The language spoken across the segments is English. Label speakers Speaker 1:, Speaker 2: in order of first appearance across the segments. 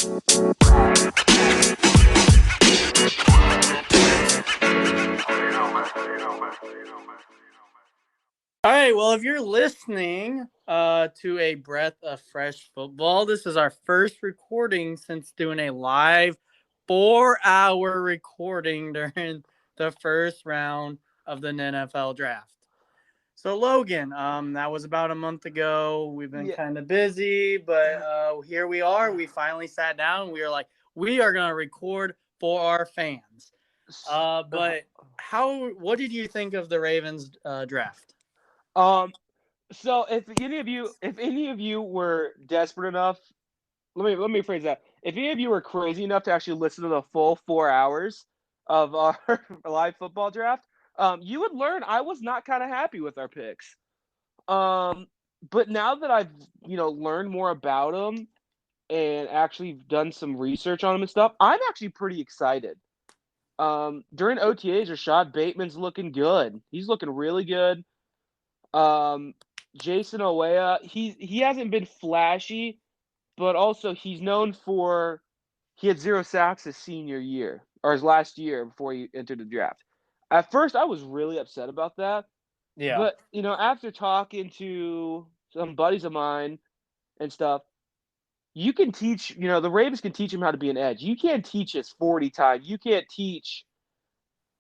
Speaker 1: All right, well, if you're listening to a breath of fresh football, this is our first recording since doing a live 4-hour recording during the first round of the NFL draft. So, Logan, that was about a month ago. We've been kind of busy, but here we are. We finally sat down. And we were like, we are going to record for our fans. But what did you think of the Ravens draft?
Speaker 2: So if any of you were desperate enough, let me phrase that. If any of you were crazy enough to actually listen to the full 4 hours of our live football draft, you would learn I was not kind of happy with our picks. But now that I've learned more about them and actually done some research on them and stuff, I'm actually pretty excited. During OTAs, Rashad Bateman's looking good. He's looking really good. Jason Oweya, he hasn't been flashy, but also he's known for he had 0 sacks his senior year or his last year before he entered the draft. At first, I was really upset about that.
Speaker 1: Yeah.
Speaker 2: But after talking to some buddies of mine and stuff, you can teach. The Ravens can teach him how to be an edge. You can't teach his 40 time. You can't teach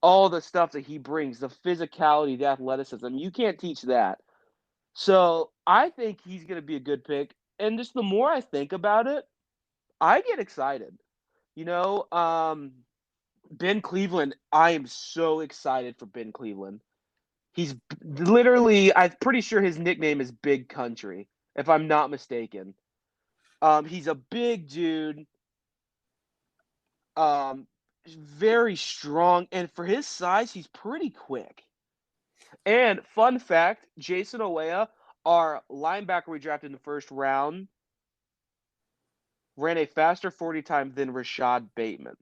Speaker 2: all the stuff that he brings, the physicality, the athleticism. You can't teach that. So I think he's going to be a good pick. And just the more I think about it, I get excited. Ben Cleveland, I am so excited for Ben Cleveland. He's literally, I'm pretty sure his nickname is Big Country, if I'm not mistaken. He's a big dude, very strong, and for his size, he's pretty quick. And fun fact, Jason Oweya, our linebacker we drafted in the first round, ran a faster 40 time than Rashad Bateman.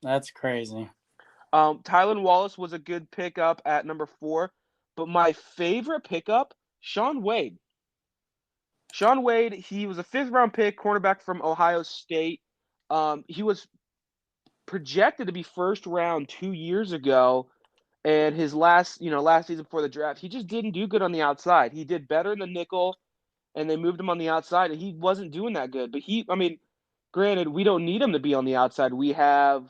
Speaker 1: That's crazy.
Speaker 2: Tylan Wallace was a good pickup at number 4, but my favorite pickup, Shaun Wade. Shaun Wade, he was a 5th round pick, cornerback from Ohio State. He was projected to be first round 2 years ago, and his last season before the draft, he just didn't do good on the outside. He did better in the nickel, and they moved him on the outside, and he wasn't doing that good. But granted, we don't need him to be on the outside. We have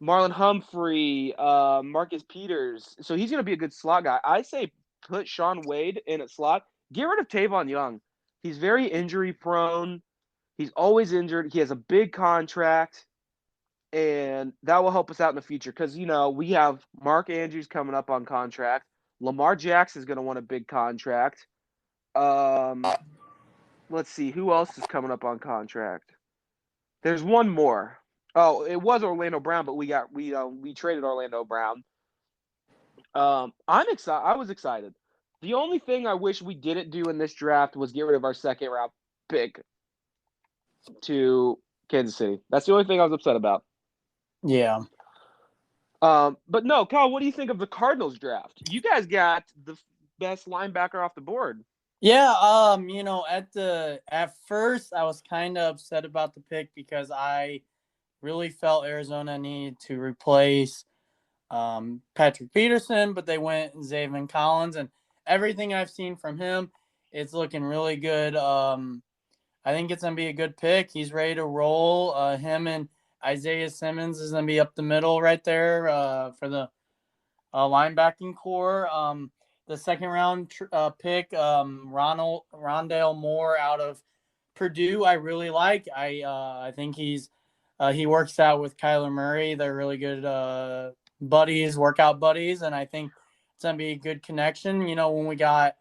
Speaker 2: Marlon Humphrey, Marcus Peters, so he's going to be a good slot guy. I say put Shaun Wade in at slot. Get rid of Tavon Young. He's very injury prone. He's always injured. He has a big contract, and that will help us out in the future because, we have Mark Andrews coming up on contract. Lamar Jackson is going to want a big contract. Let's see. Who else is coming up on contract? There's one more. Oh, it was Orlando Brown, but we traded Orlando Brown. I'm excited. I was excited. The only thing I wish we didn't do in this draft was get rid of our 2nd round pick to Kansas City. That's the only thing I was upset about.
Speaker 1: Yeah.
Speaker 2: But no, Kyle, what do you think of the Cardinals draft? You guys got the best linebacker off the board.
Speaker 1: Yeah, at first I was kind of upset about the pick because I really felt Arizona needed to replace Patrick Peterson, but they went Zaven Collins, and everything I've seen from him, it's looking really good. I think it's going to be a good pick. He's ready to roll. Him and Isaiah Simmons is going to be up the middle right there for the linebacking core. The 2nd round pick, Rondale Moore out of Purdue, I really like. I think he works out with Kyler Murray. They're really good workout buddies, and I think it's going to be a good connection. When we got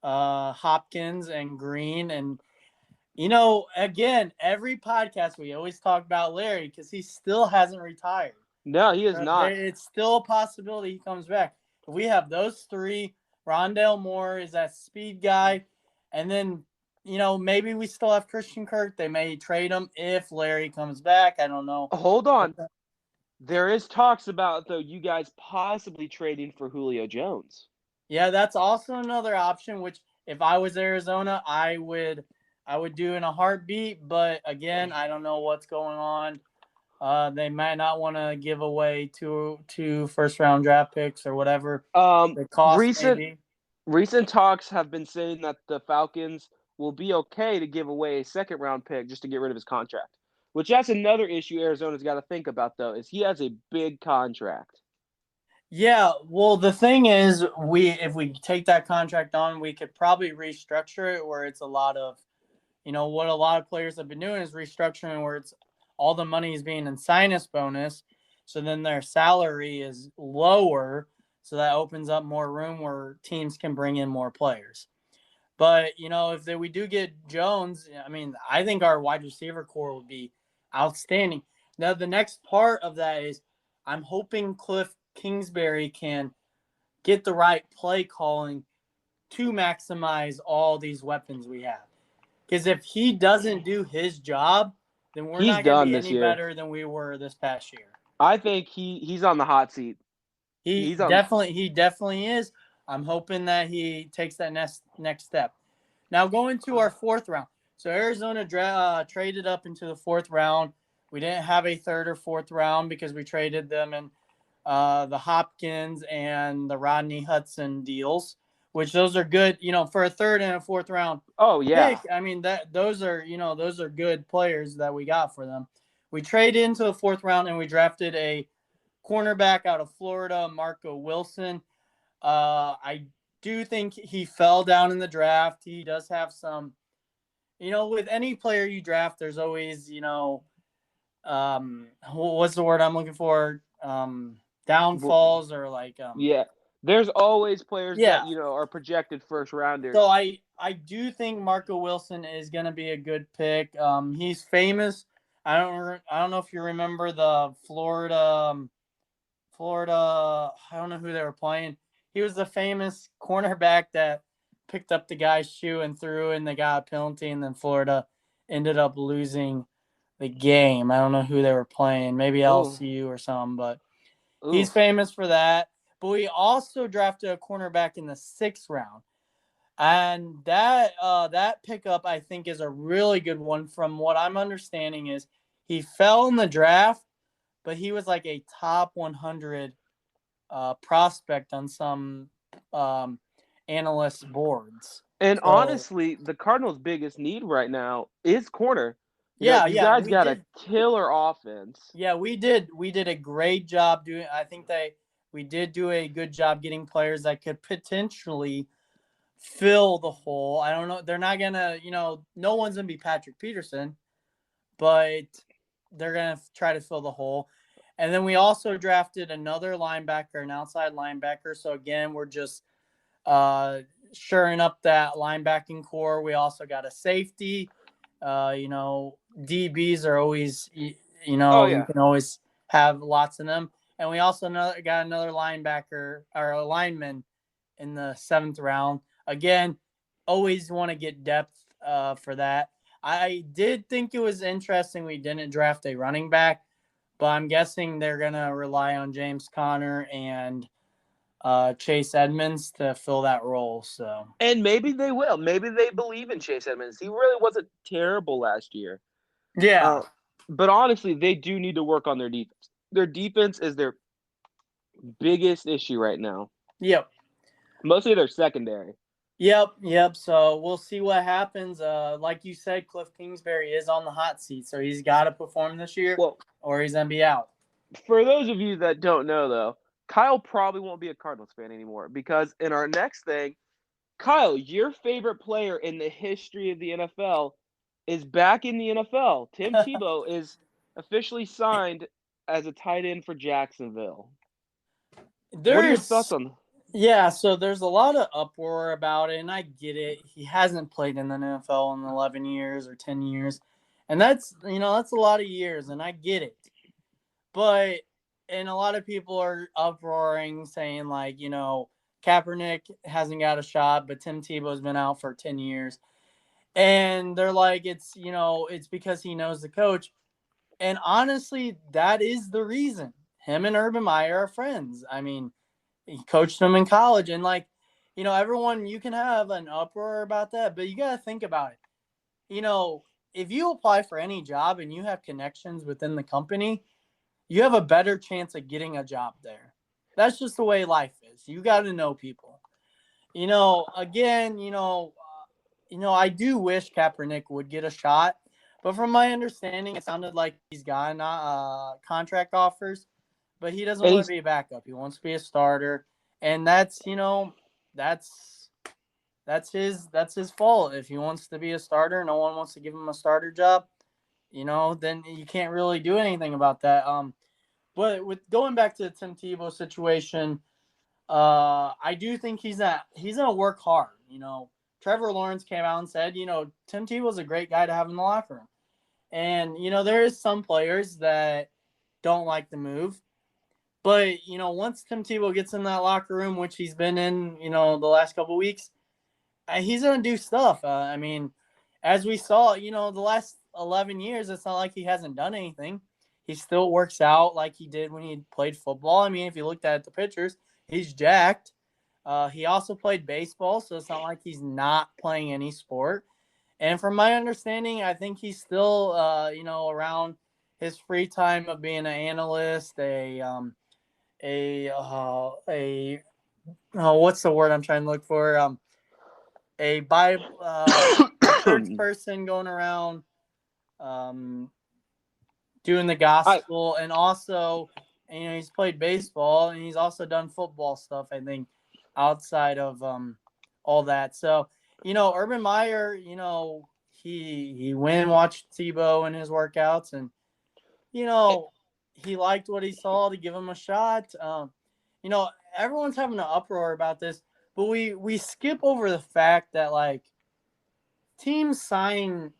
Speaker 1: Hopkins and Green, and again, every podcast we always talk about Larry because he still hasn't retired.
Speaker 2: No, he is not.
Speaker 1: It's still a possibility he comes back. If we have those 3, Rondale Moore is that speed guy, and then maybe we still have Christian Kirk. They may trade him if Larry comes back. I don't know.
Speaker 2: Hold on. There is talks about, though, you guys possibly trading for Julio Jones.
Speaker 1: Yeah, that's also another option, which if I was Arizona, I would I would do in a heartbeat, but again, I don't know what's going on. They might not want to give away two first round draft picks or whatever the cost may
Speaker 2: Recent
Speaker 1: be.
Speaker 2: recent talks have been saying that the Falcons will be okay to give away a second round pick just to get rid of his contract. Which that's another issue Arizona's got to think about though, is he has a big contract.
Speaker 1: Yeah, well, the thing is, if we take that contract on, we could probably restructure it where it's a lot of, what a lot of players have been doing is restructuring where it's all the money is being in sinus bonus, so then their salary is lower, so that opens up more room where teams can bring in more players. But if we do get Jones, I mean, I think our wide receiver core would be outstanding. Now, the next part of that is I'm hoping Cliff Kingsbury can get the right play calling to maximize all these weapons we have. Because if he doesn't do his job, then we're
Speaker 2: He's
Speaker 1: not going to
Speaker 2: done
Speaker 1: be
Speaker 2: this
Speaker 1: any
Speaker 2: year.
Speaker 1: better than we were this past year.
Speaker 2: I think he's on the hot seat.
Speaker 1: He
Speaker 2: He's on.
Speaker 1: definitely is. I'm hoping that he takes that next step. Now going to our fourth round. So Arizona traded up into the fourth round. We didn't have a third or fourth round because we traded them in the Hopkins and the Rodney Hudson deals, which those are good, for a third and a fourth round
Speaker 2: Oh yeah.
Speaker 1: pick. I mean those are good players that we got for them. We traded into the fourth round and we drafted a cornerback out of Florida, Marco Wilson. I do think he fell down in the draft. He does have some, with any player you draft, there's always, what's the word I'm looking for? Downfalls or like,
Speaker 2: Yeah. There's always players that
Speaker 1: yeah.
Speaker 2: are projected first rounders.
Speaker 1: So I do think Marco Wilson is going to be a good pick. He's famous. I don't know if you remember the Florida. I don't know who they were playing. He was the famous cornerback that picked up the guy's shoe and threw, and they got a penalty, and then Florida ended up losing the game. I don't know who they were playing, maybe
Speaker 2: Oh.
Speaker 1: LSU or something, but he's
Speaker 2: Oof.
Speaker 1: famous for that. But we also drafted a cornerback in the sixth round. And that pickup I think is a really good one. From what I'm understanding is he fell in the draft, but he was like a top 100 prospect on some analyst boards.
Speaker 2: And
Speaker 1: So
Speaker 2: honestly, the Cardinals' biggest need right now is corner. You
Speaker 1: yeah,
Speaker 2: guys got a killer offense.
Speaker 1: yeah, we did a great job doing. I think we did do a good job getting players that could potentially fill the hole. I don't know. They're not gonna, no one's gonna be Patrick Peterson, but they're gonna try to fill the hole. And then we also drafted another linebacker, an outside linebacker. So again, we're just shoring up that linebacking core. We also got a safety. DBs are always,
Speaker 2: Oh
Speaker 1: you
Speaker 2: yeah.
Speaker 1: can always have lots of them. And we also got another linebacker or a lineman in the seventh round. Again, always want to get depth for that. I did think it was interesting we didn't draft a running back, but I'm guessing they're going to rely on James Conner and Chase Edmonds to fill that role. So,
Speaker 2: And maybe they will. Maybe they believe in Chase Edmonds. He really wasn't terrible last year.
Speaker 1: yeah.
Speaker 2: But honestly, they do need to work on their defense. Their defense is their biggest issue right now.
Speaker 1: Yep.
Speaker 2: Mostly their secondary.
Speaker 1: Yep. So we'll see what happens. Like you said, Cliff Kingsbury is on the hot seat, so he's got to perform this year,
Speaker 2: Well,
Speaker 1: or he's gonna be out.
Speaker 2: for those of you that don't know, though, Kyle probably won't be a Cardinals fan anymore because in our next thing, Kyle, your favorite player in the history of the NFL is back in the NFL. Tim Tebow is officially signed as a tight end for Jacksonville. What are your thoughts on?
Speaker 1: Yeah, so there's a lot of uproar about it, and I get it. He hasn't played in the NFL in 11 years or 10 years, and that's a lot of years, and I get it. But and a lot of people are uproaring, saying like, Kaepernick hasn't got a shot, but Tim Tebow's been out for 10 years, and they're like, it's because he knows the coach, and honestly, that is the reason. Him and Urban Meyer are friends. I mean, he coached them in college, and everyone, you can have an uproar about that, but you got to think about it. if you apply for any job and you have connections within the company, you have a better chance of getting a job there. That's just the way life is. You got to know people. Again, I do wish Kaepernick would get a shot, but from my understanding, it sounded like he's gotten contract offers, but he doesn't
Speaker 2: And
Speaker 1: want to be a backup. He wants to be a starter, and that's his fault. If he wants to be a starter, no one wants to give him a starter job. Then you can't really do anything about that. But with going back to the Tim Tebow situation, I do think he's gonna work hard. Trevor Lawrence came out and said, Tim Tebow's a great guy to have in the locker room. And, there is some players that don't like the move. But, once Tim Tebow gets in that locker room, which he's been in, the last couple of weeks, he's going to do stuff. As we saw, the last 11 years, it's not like he hasn't done anything. He still works out like he did when he played football. If you looked at the pictures, he's jacked. He also played baseball, so it's not like he's not playing any sport. And from my understanding, I think he's still, around his free time of being an analyst, what's the word I'm trying to look for? A Bible, a church person going around, doing the gospel, and also, he's played baseball and he's also done football stuff, I think, outside of all that. So, Urban Meyer, he went and watched Tebow in his workouts, and he liked what he saw to give him a shot. Everyone's having an uproar about this, but we skip over the fact that teams sign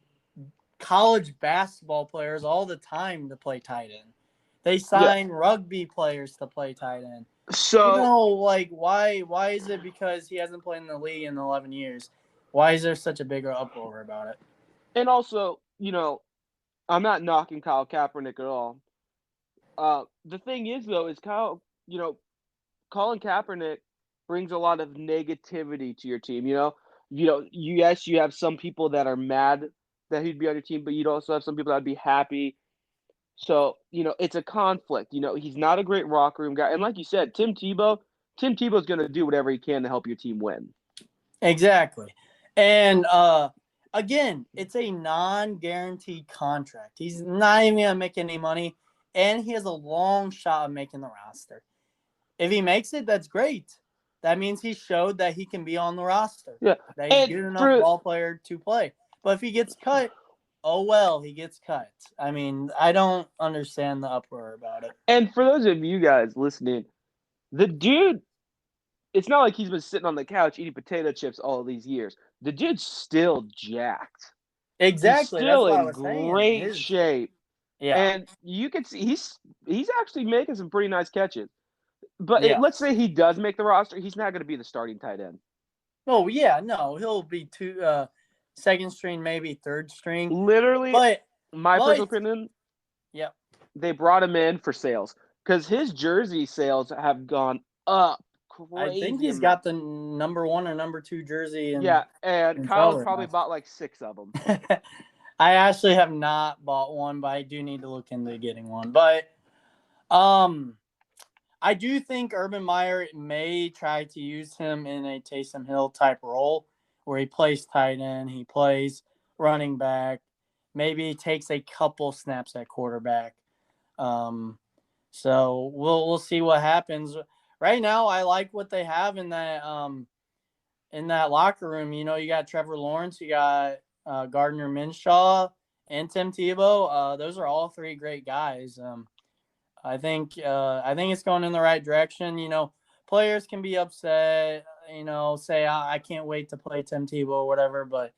Speaker 1: college basketball players all the time to play tight end. They sign rugby players to play tight end.
Speaker 2: So,
Speaker 1: why is it because he hasn't played in the league in 11 years? Why is there such a big uproar about it?
Speaker 2: And also, I'm not knocking Kyle Kaepernick at all. The thing is, though, is Colin Kaepernick brings a lot of negativity to your team. Yes, you have some people that are mad that he'd be on your team, but you'd also have some people that would be happy. So, it's a conflict. He's not a great locker room guy. And like you said, Tim Tebow's going to do whatever he can to help your team win.
Speaker 1: Exactly. And again, it's a non-guaranteed contract. He's not even going to make any money, and he has a long shot of making the roster. If he makes it, that's great. That means he showed that he can be on the roster.
Speaker 2: Yeah.
Speaker 1: That he's a good enough ball player to play. But if he gets cut, oh well, he gets cut. I don't understand the uproar about it.
Speaker 2: And for those of you guys listening, the dude, it's not like he's been sitting on the couch eating potato chips all these years. The dude's still jacked.
Speaker 1: Exactly.
Speaker 2: He's still
Speaker 1: That's what
Speaker 2: in
Speaker 1: I was
Speaker 2: great shape.
Speaker 1: Yeah.
Speaker 2: And you can see he's actually making some pretty nice catches. But let's say he does make the roster, he's not going to be the starting tight end.
Speaker 1: Oh, yeah, no. He'll be second string, maybe third string.
Speaker 2: Literally, my personal opinion,
Speaker 1: yep.
Speaker 2: They brought him in for sales because his jersey sales have gone up crazy.
Speaker 1: I think he's got the number 1 or number 2 jersey.
Speaker 2: And Kyle probably bought like 6 of them.
Speaker 1: I actually have not bought one, but I do need to look into getting one. But I do think Urban Meyer may try to use him in a Taysom Hill type role where he plays tight end, he plays running back, maybe he takes a couple snaps at quarterback. So we'll see what happens. Right now, I like what they have in that locker room. You got Trevor Lawrence, you got Gardner Minshew, and Tim Tebow. Those are all 3 great guys. I think it's going in the right direction. Players can be upset. Say I can't wait to play Tim Tebow or whatever. But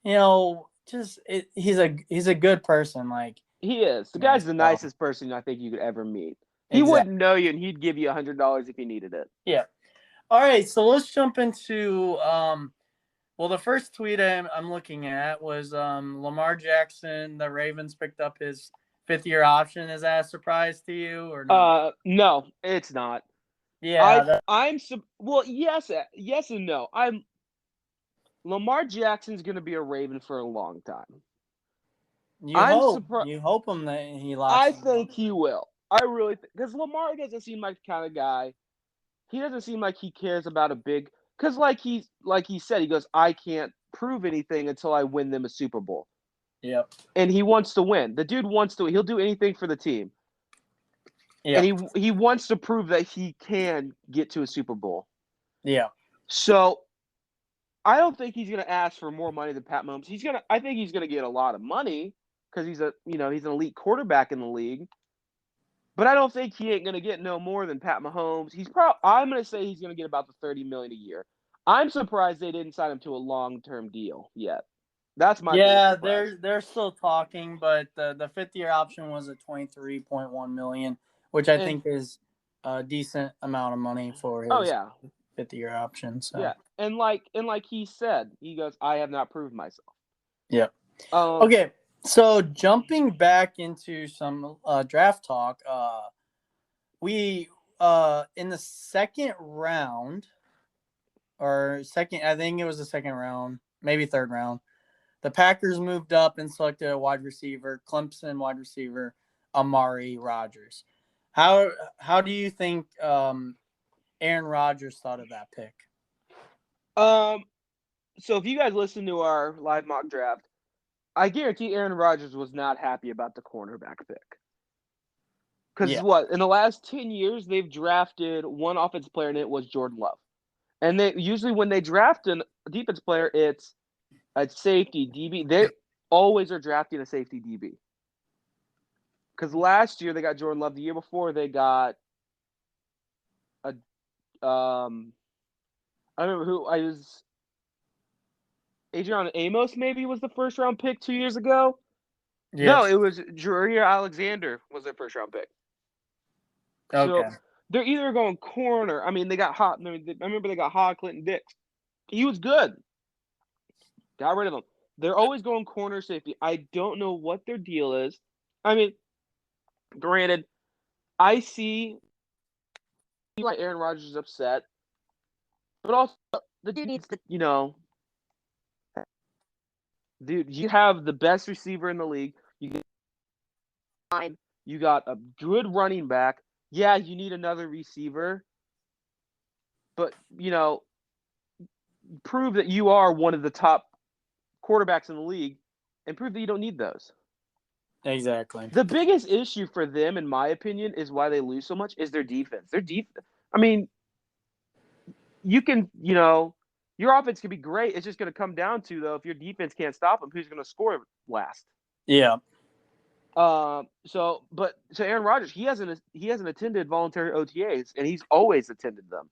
Speaker 1: he's a good person.
Speaker 2: He is. The guy's the nicest person I think you could ever meet. He wouldn't know you, and he'd give you $100 if he needed it.
Speaker 1: Yeah. All right, so let's jump into the first tweet I'm looking at was Lamar Jackson. The Ravens picked up his 5th-year option. Is that a surprise to you or not?
Speaker 2: No, it's not.
Speaker 1: Yeah.
Speaker 2: Yes and no. Lamar Jackson's going to be a Raven for a long time.
Speaker 1: You
Speaker 2: I'm
Speaker 1: hope.
Speaker 2: surprised.
Speaker 1: You hope him that he locks.
Speaker 2: I think he will. I really because Lamar doesn't seem like the kind of guy. He doesn't seem like he cares about a big. Because like he said, he goes, I can't prove anything until I win them a Super Bowl.
Speaker 1: Yep.
Speaker 2: And he wants to win. The dude wants to. He'll do anything for the team.
Speaker 1: Yep.
Speaker 2: And he wants to prove that he can get to a Super Bowl.
Speaker 1: Yeah.
Speaker 2: So I don't think he's going to ask for more money than Pat Mahomes. I think he's going to get a lot of money because he's an elite quarterback in the league. But I don't think he ain't going to get no more than Pat Mahomes. I'm going to say he's going to get about the $30 million a year. I'm surprised they didn't sign him to a long-term deal yet. That's my biggest surprise.
Speaker 1: they're still talking, but the 5th-year option was at $23.1 million, which I think is a decent amount of money for his 5th-year option. So
Speaker 2: yeah, and like he said, he goes, I have not proved myself.
Speaker 1: Yep. Okay, so jumping back into some draft talk, we in the second round, I think it was the second round, maybe third round, the Packers moved up and selected a wide receiver, Clemson wide receiver, Amari Rogers. How do you think Aaron Rodgers thought of that pick?
Speaker 2: So if you guys listen to our live mock draft, I guarantee Aaron Rodgers was not happy about the cornerback pick. Because in the last 10 years, they've drafted one offensive player, and it was Jordan Love. And they usually when they draft a defense player, it's a safety DB. They always are drafting a safety DB. Because last year they got Jordan Love. The year before they got I don't remember who I was. Adrian Amos maybe was the first round pick 2 years ago. Yes. No, it was Jair Alexander was their first round pick. Okay. So they're either going corner. I mean, they got hot. I remember they got hot Clinton Dix. He was good. Got rid of him. They're always going corner safety. I don't know what their deal is. I mean, granted, I see why Aaron Rodgers is upset, but also the dude needs to, dude, you have the best receiver in the league. You got a good running back. Yeah, you need another receiver, but prove that you are one of the top quarterbacks in the league, and prove that you don't need those.
Speaker 1: Exactly.
Speaker 2: The biggest issue for them, in my opinion, is why they lose so much is their defense. Their defense. I mean, you can, your offense can be great. It's just going to come down to, though, if your defense can't stop them, who's going to score last?
Speaker 1: Yeah.
Speaker 2: So Aaron Rodgers, he hasn't attended voluntary OTAs, and he's always attended them.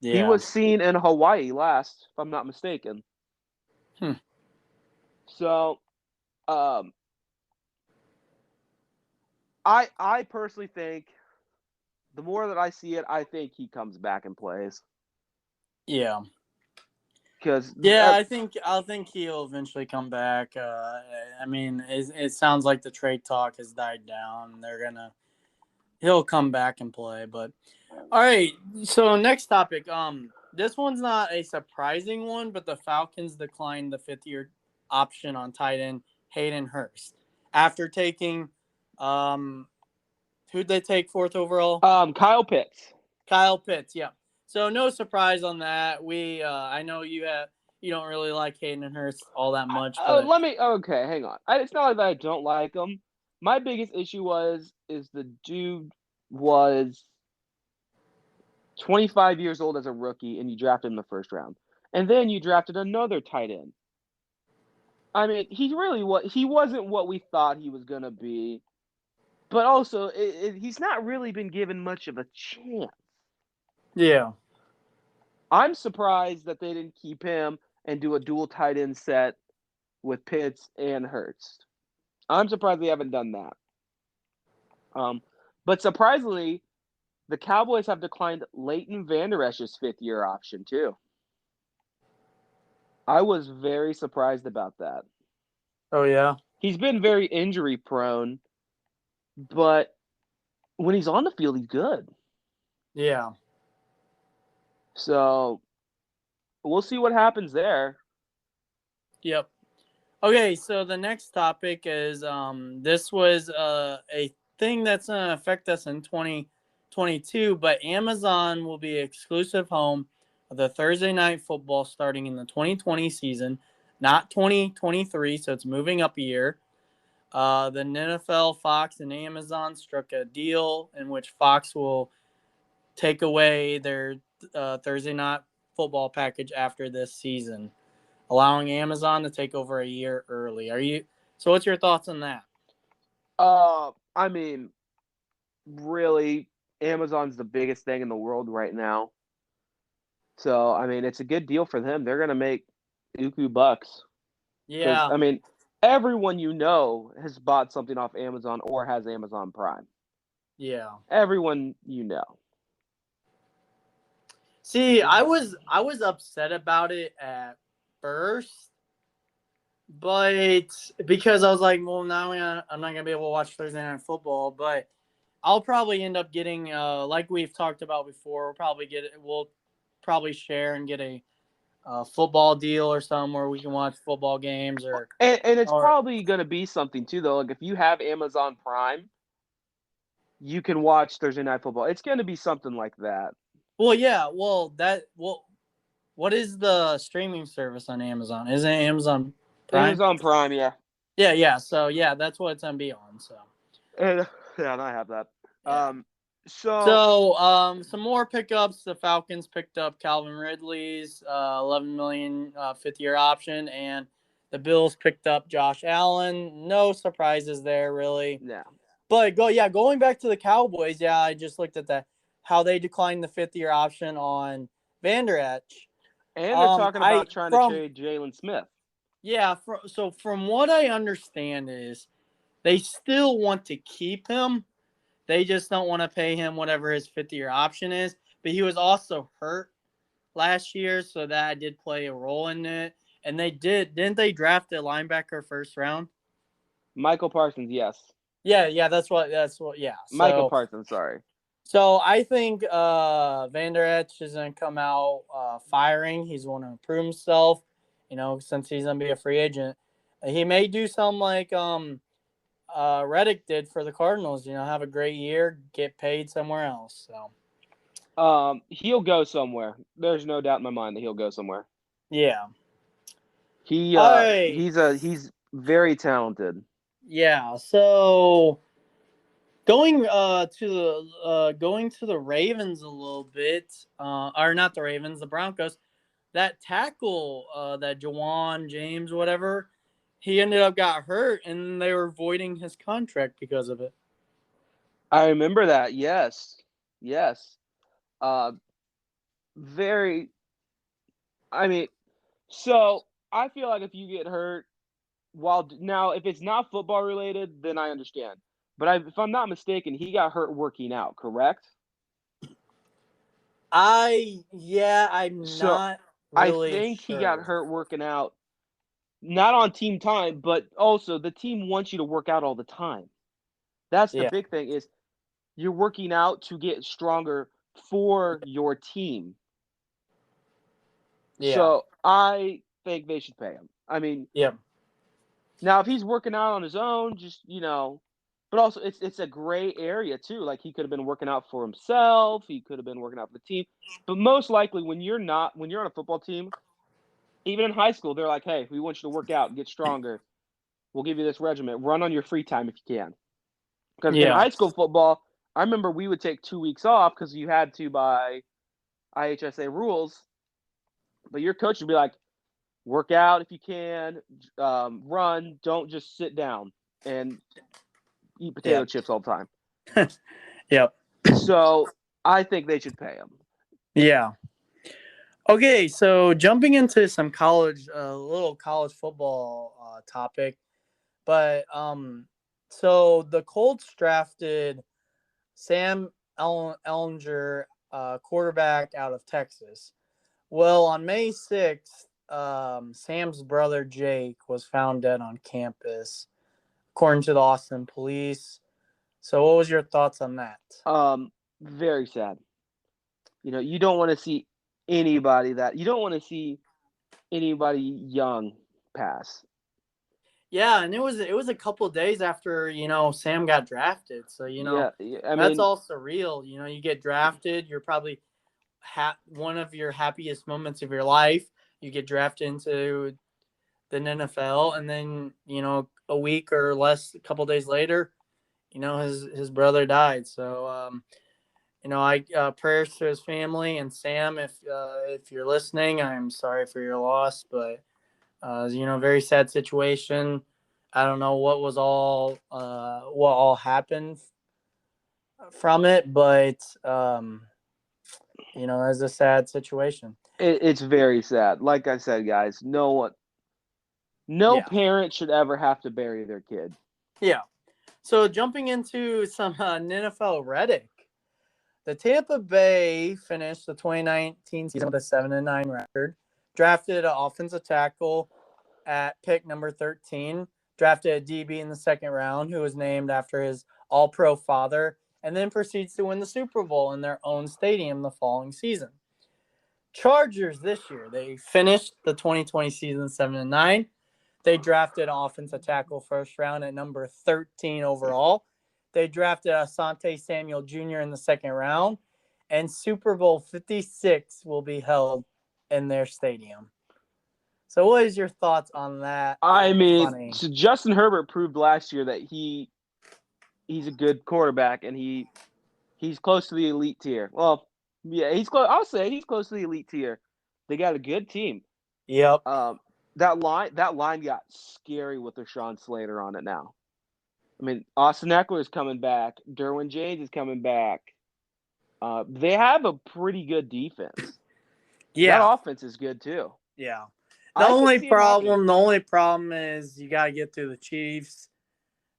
Speaker 2: Yeah. He was seen in Hawaii last, if I'm not mistaken. So, I personally think the more that I see it, I think he comes back and plays.
Speaker 1: Yeah.
Speaker 2: Because
Speaker 1: I think he'll eventually come back. I mean, it sounds like the trade talk has died down. He'll come back and play. But all right, so next topic. This one's not a surprising one, but the Falcons declined the 5th-year option on tight end Hayden Hurst after taking who'd they take 4th overall?
Speaker 2: Kyle Pitts.
Speaker 1: Yeah. So no surprise on that. I know you don't really like Hayden Hurst all that much. But...
Speaker 2: Okay, hang on. It's not like that I don't like him. My biggest issue is the dude was 25 years old as a rookie, and you drafted him in the first round. And then you drafted another tight end. I mean, he wasn't what we thought he was going to be. But also, he's not really been given much of a chance.
Speaker 1: Yeah.
Speaker 2: I'm surprised that they didn't keep him and do a dual tight end set with Pitts and Hurst. I'm surprised they haven't done that. But surprisingly, the Cowboys have declined Leighton Vander Esch's 5th-year option too. I was very surprised about that.
Speaker 1: Oh yeah.
Speaker 2: He's been very injury prone, but when he's on the field, he's good.
Speaker 1: Yeah.
Speaker 2: So we'll see what happens there.
Speaker 1: Yep. Okay, so the next topic is this was a thing that's going to affect us in 2022, but Amazon will be exclusive home of the Thursday night football starting in the 2020 season, not 2023, so it's moving up a year. The NFL, Fox, and Amazon struck a deal in which Fox will take away their Thursday night football package after this season, allowing Amazon to take over a year early. So what's your thoughts on that?
Speaker 2: I mean, really, Amazon's the biggest thing in the world right now. So, I mean, it's a good deal for them. They're going to make uku bucks. Because,
Speaker 1: Yeah.
Speaker 2: I mean, everyone you know has bought something off Amazon or has Amazon Prime.
Speaker 1: Yeah.
Speaker 2: Everyone you know.
Speaker 1: See, I was upset about it at first, but because I was like, well, now I'm not gonna be able to watch Thursday night football, but I'll probably end up getting, like we've talked about before, we'll probably share and get a football deal or something where we can watch football games
Speaker 2: And it's
Speaker 1: or
Speaker 2: probably going to be something, too, though. Like, if you have Amazon Prime, you can watch Thursday Night Football. It's going to be something like that.
Speaker 1: well, yeah, what is the streaming service on Amazon? Isn't it Amazon Prime?
Speaker 2: Amazon Prime, yeah.
Speaker 1: Yeah. So yeah, that's what it's gonna be on. So
Speaker 2: And, yeah, and I have that.
Speaker 1: yeah.
Speaker 2: So,
Speaker 1: So some more pickups. The Falcons picked up Calvin Ridley's 11 million 5th-year option, and the Bills picked up Josh Allen. No surprises there, really.
Speaker 2: yeah.
Speaker 1: But going back to the Cowboys. Yeah, I just looked at that, how they declined the 5th-year option on Vander Esch.
Speaker 2: And they're talking
Speaker 1: I
Speaker 2: about trying to
Speaker 1: from
Speaker 2: trade Jalen Smith.
Speaker 1: Yeah, so from what I understand is they still want to keep him. They just don't want to pay him whatever his 5th-year option is. But he was also hurt last year, so that did play a role in it. And didn't they draft a linebacker first round?
Speaker 2: Michael Parsons, yes.
Speaker 1: Yeah, yeah.
Speaker 2: Michael Parsons, sorry.
Speaker 1: So I think Vander Esch is gonna come out firing. He's want to improve himself, since he's gonna be a free agent. He may do something like Reddick did for the Cardinals. Have a great year, get paid somewhere else. So
Speaker 2: He'll go somewhere. There's no doubt in my mind that he'll go somewhere.
Speaker 1: yeah. All right.
Speaker 2: He's very talented.
Speaker 1: Yeah. So going to the Ravens a little bit, or not the Ravens, the Broncos. That tackle, that Jawan James, whatever, he ended up got hurt, and they were voiding his contract because of it.
Speaker 2: I remember that. Yes. Uh, very. I mean, so I feel like if you get hurt, now if it's not football related, then I understand. But if I'm not mistaken, he got hurt working out. Correct?
Speaker 1: I'm
Speaker 2: So
Speaker 1: not
Speaker 2: I
Speaker 1: really
Speaker 2: think he got
Speaker 1: sure.
Speaker 2: hurt working out, not on team time, but also the team wants you to work out all the time. That's the
Speaker 1: Yeah,
Speaker 2: big thing is you're working out to get stronger for your team.
Speaker 1: yeah,
Speaker 2: So I think they should pay him. I mean,
Speaker 1: yeah,
Speaker 2: now if he's working out on his own, just but also it's a gray area too. Like he could have been working out for himself, he could have been working out for the team. But most likely when you're on a football team, even in high school, they're like, hey, we want you to work out and get stronger. We'll give you this regimen. Run on your free time if you can. Because in
Speaker 1: yeah,
Speaker 2: high school football, I remember we would take 2 weeks off because you had to by IHSA rules. But your coach would be like, work out if you can, run, don't just sit down and eat potato chips all the time.
Speaker 1: yep,
Speaker 2: So I think they should pay him.
Speaker 1: yeah. Okay, so jumping into some little college football topic, but so the Colts drafted Sam Ellinger, quarterback out of Texas. Well, on May 6th, Sam's brother Jake was found dead on campus, according to the Austin police. So, what was your thoughts on that?
Speaker 2: Very sad. You don't want to see anybody young pass.
Speaker 1: Yeah, and it was a couple of days after Sam got drafted, so
Speaker 2: Yeah, I
Speaker 1: that's
Speaker 2: mean,
Speaker 1: all surreal. You get drafted, you're probably one of your happiest moments of your life. You get drafted into the NFL, and then a week or less, a couple of days later, his brother died. So I prayers to his family and Sam. If you're listening, I'm sorry for your loss, but very sad situation. I don't know what all happened from it, but it's a sad situation.
Speaker 2: it's very sad. Like I said, guys, no
Speaker 1: Yeah,
Speaker 2: parent should ever have to bury their kid.
Speaker 1: yeah. So jumping into some NFL Reddick, the Tampa Bay finished the 2019 season with a 7-9 record. Drafted an offensive tackle at pick number 13. Drafted a DB in the second round who was named after his All-Pro father, and then proceeds to win the Super Bowl in their own stadium the following season. Chargers this year, they finished the 2020 season 7-9. They drafted an offensive tackle first round at number 13 overall. They drafted Asante Samuel Jr. in the second round, and Super Bowl 56 will be held in their stadium. So what is your thoughts on that?
Speaker 2: I mean,
Speaker 1: Funny.
Speaker 2: so Justin Herbert proved last year that he's a good quarterback, and he's close to the elite tier. Well, yeah, he's close. I'll say he's close to the elite tier. They got a good team.
Speaker 1: Yep.
Speaker 2: That line got scary with Rashawn Slater on it now. I mean, Austin Eckler is coming back. Derwin James is coming back. They have a pretty good defense.
Speaker 1: Yeah.
Speaker 2: That offense is good too.
Speaker 1: Yeah.
Speaker 2: The only
Speaker 1: problem is you got to get through the Chiefs.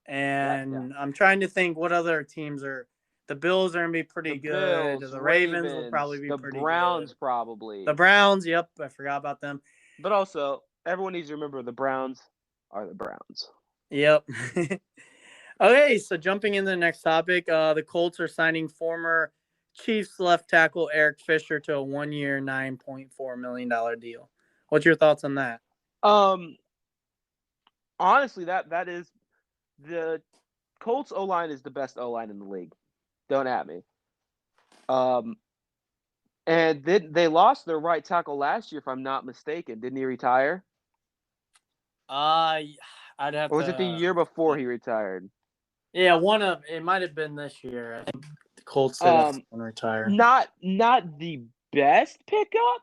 Speaker 1: And I'm trying to think what other teams are. The Bills are going to be pretty good.
Speaker 2: Bills,
Speaker 1: The Ravens will probably be pretty good.
Speaker 2: The Browns probably.
Speaker 1: The Browns, yep, I forgot about them.
Speaker 2: But also, everyone needs to remember the Browns are the Browns.
Speaker 1: Yep. Okay, so jumping into the next topic, the Colts are signing former Chiefs left tackle Eric Fisher to a 1-year, $9.4 million deal. What's your thoughts on that?
Speaker 2: Honestly, that is the Colts O-line is the best O-line in the league. Don't at me. And they lost their right tackle last year, if I'm not mistaken. Didn't he retire?
Speaker 1: I'd have
Speaker 2: or was it the year before he retired?
Speaker 1: Yeah, it might have been this year. I think the Colts didn't retire.
Speaker 2: Not the best pickup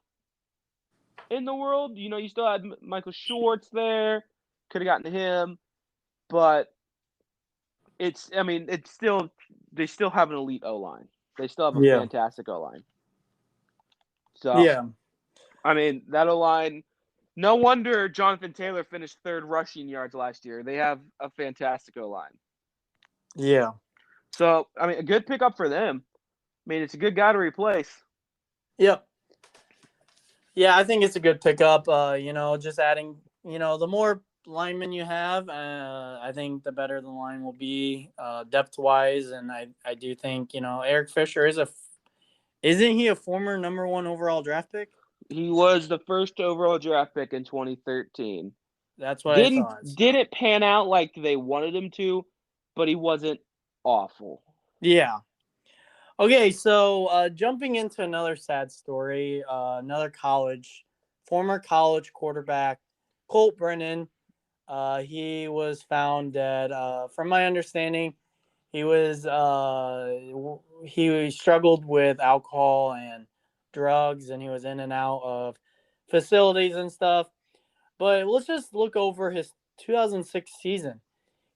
Speaker 2: in the world. You still had Michael Schwartz there. Could have gotten him, but they still have an elite O-line. They still have a fantastic O-line. So
Speaker 1: yeah,
Speaker 2: I mean that O-line. No wonder Jonathan Taylor finished third rushing yards last year. They have a fantastic O-line.
Speaker 1: Yeah.
Speaker 2: So, I mean, a good pickup for them. I mean, it's a good guy to replace.
Speaker 1: Yep. Yeah, I think it's a good pickup. Just adding, the more linemen you have, I think the better the line will be depth-wise. And I do think, Eric Fisher isn't he a former number 1 overall draft pick?
Speaker 2: He was the first overall draft pick in 2013.
Speaker 1: That's what I thought.
Speaker 2: Didn't pan out like they wanted him to, but he wasn't awful.
Speaker 1: Yeah. Okay, so jumping into another sad story, another former college quarterback, Colt Brennan. He was found dead. From my understanding, he struggled with alcohol and drugs, and he was in and out of facilities and stuff. But let's just look over his 2006 season.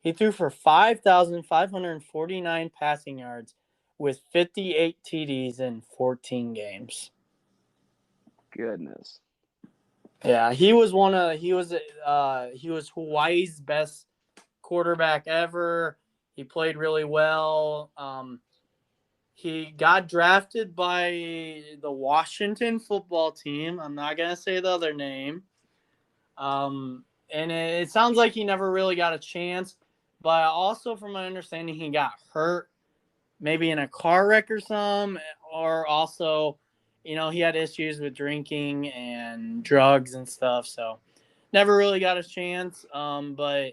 Speaker 1: He threw for 5,549 passing yards with 58 TDs in 14 games.
Speaker 2: Goodness.
Speaker 1: Yeah, he was Hawaii's best quarterback ever. He played really well. He got drafted by the Washington football team. I'm not gonna say the other name. And it sounds like he never really got a chance. But also, from my understanding, he got hurt, maybe in a car wreck or something, or also, he had issues with drinking and drugs and stuff. So never really got a chance. But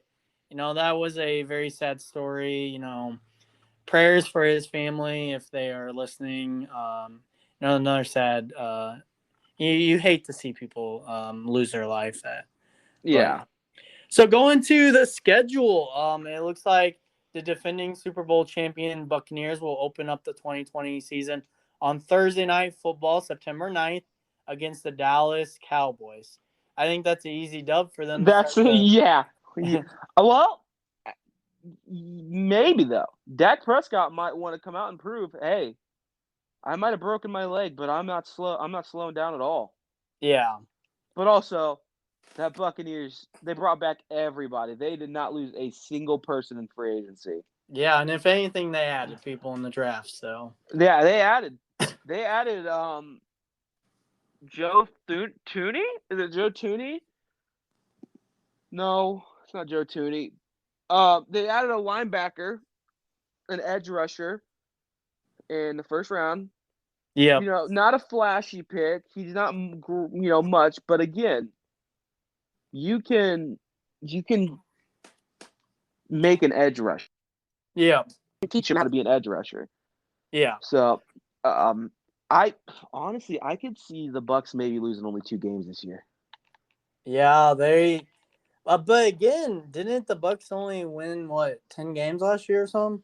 Speaker 1: that was a very sad story. Prayers for his family if they are listening. Another sad. You hate to see people lose their life. But
Speaker 2: Yeah.
Speaker 1: so going to the schedule, it looks like the defending Super Bowl champion Buccaneers will open up the 2020 season on Thursday Night Football, September 9th, against the Dallas Cowboys. I think that's an easy dub for them to
Speaker 2: That's
Speaker 1: start the.
Speaker 2: yeah. Well, maybe though. Dak Prescott might want to come out and prove, hey, I might have broken my leg, but I'm not slow. I'm not slowing down at all.
Speaker 1: Yeah.
Speaker 2: But also, that Buccaneers, they brought back everybody. They did not lose a single person in free agency.
Speaker 1: Yeah, and if anything, they added people in the draft. So
Speaker 2: Yeah, they added Joe Tooney. Is it Joe Tooney? No, it's not Joe Tooney. They added a linebacker, an edge rusher in the first round.
Speaker 1: yep.
Speaker 2: Not a flashy pick. He's not much, but again, you can make an edge rusher.
Speaker 1: Yep.
Speaker 2: You can teach him how to be an edge rusher.
Speaker 1: Yeah.
Speaker 2: So, I honestly I could see the Bucs maybe losing only 2 games this year.
Speaker 1: Yeah, they. But again, didn't the Bucks only win 10 games last year or something?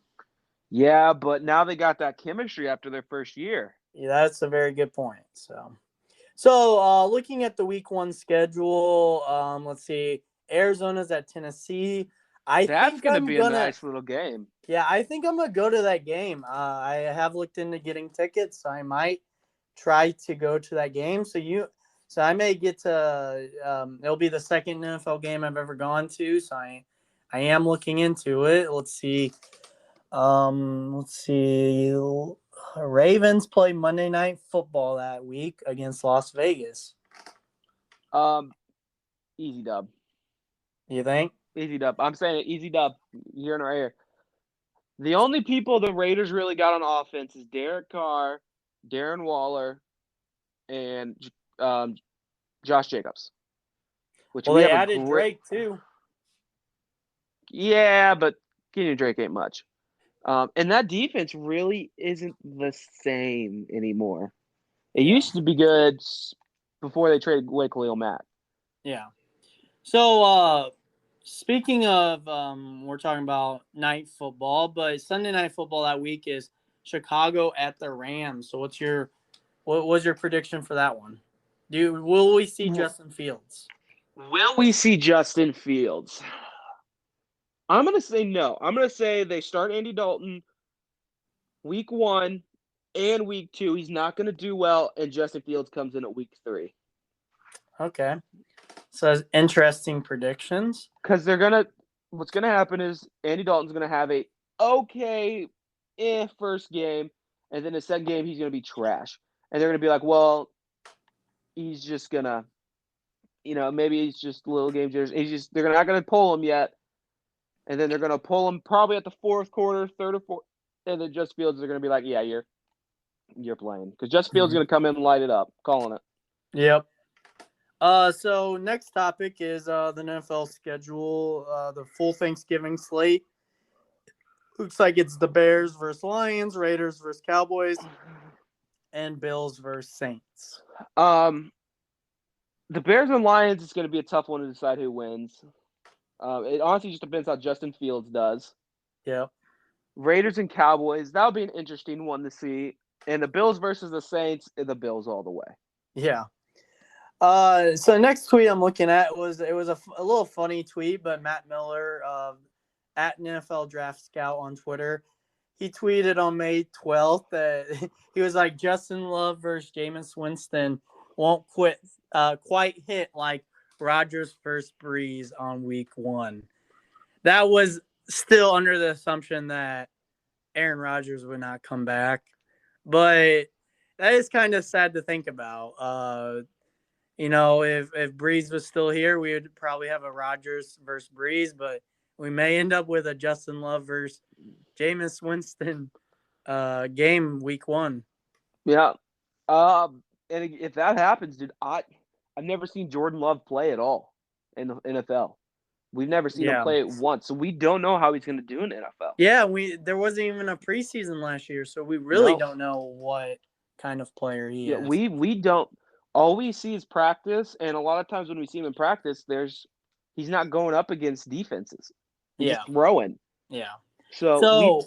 Speaker 2: Yeah, but now they got that chemistry after their first year.
Speaker 1: Yeah, that's a very good point. So looking at the Week 1 schedule, let's see. Arizona's at Tennessee.
Speaker 2: That's gonna be a nice little game.
Speaker 1: Yeah, I think I'm gonna go to that game. I have looked into getting tickets, so I might try to go to that game. So I may get to. It'll be the second NFL game I've ever gone to, so I am looking into it. Let's see. Let's see. Ravens play Monday Night Football that week against Las Vegas.
Speaker 2: Easy dub.
Speaker 1: You think?
Speaker 2: Easy dub. I'm saying it, easy dub. Here in our ear. The only people the Raiders really got on offense is Derek Carr, Darren Waller, and Josh Jacobs.
Speaker 1: Which they added Drake too.
Speaker 2: Yeah, but Kenyon Drake ain't much. And that defense really isn't the same anymore. It used to be good before they traded away Khalil Mack.
Speaker 1: Yeah. So, speaking of, we're talking about night football, but Sunday Night Football that week is Chicago at the Rams. So, what was your prediction for that one? Will we see Justin Fields?
Speaker 2: Will we see Justin Fields? I'm going to say no. I'm going to say they start Andy Dalton week 1 and week 2. He's not going to do well, and Justin Fields comes in at week 3.
Speaker 1: Okay. So interesting predictions.
Speaker 2: Because what's going to happen is Andy Dalton's going to have a first game, and then the second game he's going to be trash. And they're going to be like, well, he's just going to, maybe he's just little game jitters. They're not going to pull him yet. And then they're going to pull him probably at the fourth quarter, third or fourth. And then Justin Fields are going to be like, yeah, you're playing. Because Justin Fields is going to come in and light it up. Calling it.
Speaker 1: Yep. So next topic is the NFL schedule, the full Thanksgiving slate. Looks like it's the Bears versus Lions, Raiders versus Cowboys, and Bills versus Saints.
Speaker 2: The Bears and Lions is going to be a tough one to decide who wins. It honestly just depends how Justin Fields does.
Speaker 1: Yeah.
Speaker 2: Raiders and Cowboys, that'll be an interesting one to see. And the Bills versus the Saints, the Bills all the way.
Speaker 1: Yeah. So next tweet I'm looking at was a little funny tweet, but Matt Miller at NFL Draft Scout on Twitter, he tweeted on May 12th that he was like, Justin Love versus Jameis Winston won't quite hit like Rodgers versus Breeze on week 1. That was still under the assumption that Aaron Rodgers would not come back, but that is kind of sad to think about. If Breeze was still here, we would probably have a Rodgers versus Breeze, but we may end up with a Justin Love versus Jameis Winston game week 1.
Speaker 2: Yeah. And if that happens, dude, I've never seen Jordan Love play at all. in the NFL. We've never seen him
Speaker 1: Yeah.
Speaker 2: play it once, so we don't know how he's going to do in the NFL.
Speaker 1: Yeah, there wasn't even a preseason last year, so we really don't know what kind of player he is.
Speaker 2: We don't. All we see is practice, and a lot of times when we see him in practice, he's not going up against defenses. He's just throwing.
Speaker 1: Yeah.
Speaker 2: So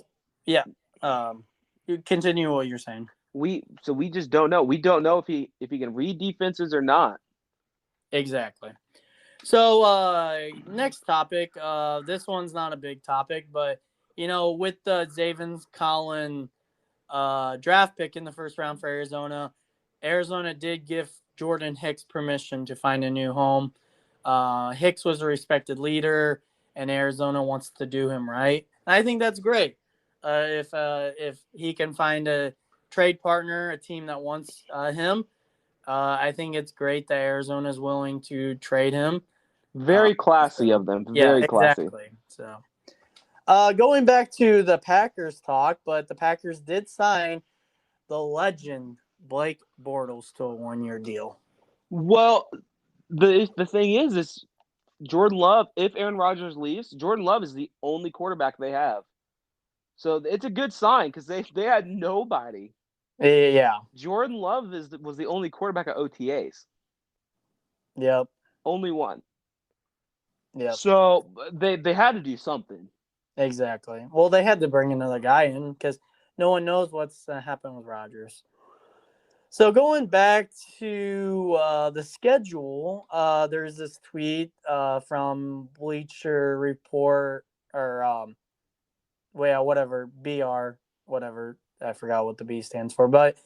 Speaker 1: you continue what you're saying.
Speaker 2: We just don't know. We don't know if he can read defenses or not.
Speaker 1: Exactly. So next topic. This one's not a big topic, but with the Zaven Collins draft pick in the first round for Arizona, Arizona did give Jordan Hicks permission to find a new home. Hicks was a respected leader, and Arizona wants to do him right. And I think that's great. If he can find a trade partner, a team that wants him, I think it's great that Arizona is willing to trade him.
Speaker 2: Very classy of them. Very classy.
Speaker 1: Exactly. So, going back to the Packers talk, but the Packers did sign the legend Blake Bortles to a 1-year deal.
Speaker 2: Well, the thing is Jordan Love. If Aaron Rodgers leaves, Jordan Love is the only quarterback they have. So it's a good sign because they had nobody.
Speaker 1: Yeah.
Speaker 2: Jordan Love was the only quarterback at OTAs.
Speaker 1: Yep.
Speaker 2: Only one.
Speaker 1: Yep.
Speaker 2: So they had to do something.
Speaker 1: Exactly. Well, they had to bring another guy in because no one knows what's happened with Rodgers. So going back to the schedule, there's this tweet from Bleacher Report or whatever BR whatever, I forgot what the B stands for, but